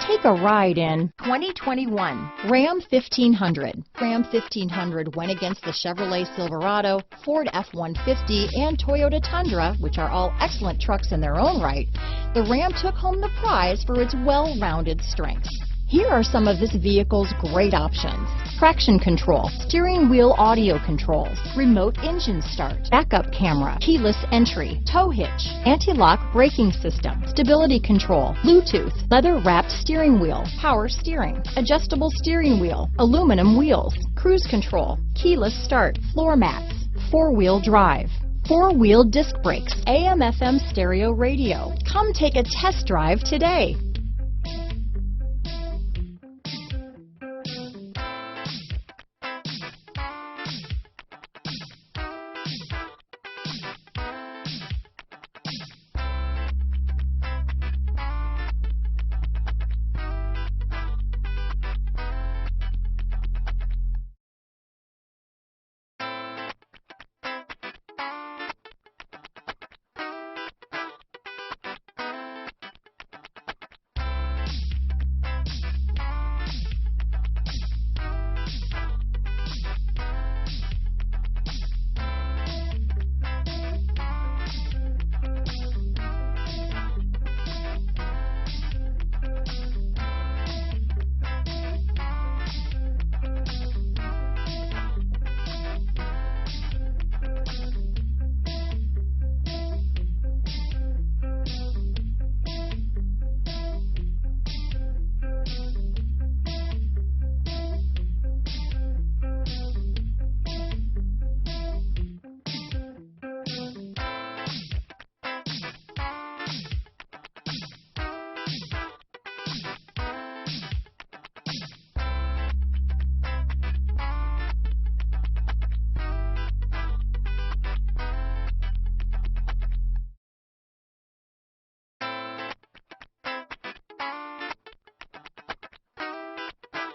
Take a ride in 2021 Ram 1500. Ram 1500 went against the Chevrolet Silverado, Ford F-150, and Toyota Tundra, which are all excellent trucks in their own right. The Ram took home the prize for its well-rounded strengths. Here are some of this vehicle's great options: traction control, steering wheel audio controls, remote engine start, backup camera, keyless entry, tow hitch, anti-lock braking system, stability control, Bluetooth, leather-wrapped steering wheel, power steering, adjustable steering wheel, aluminum wheels, cruise control, keyless start, floor mats, four-wheel drive, four-wheel disc brakes, AM/FM stereo radio. Come take a test drive today.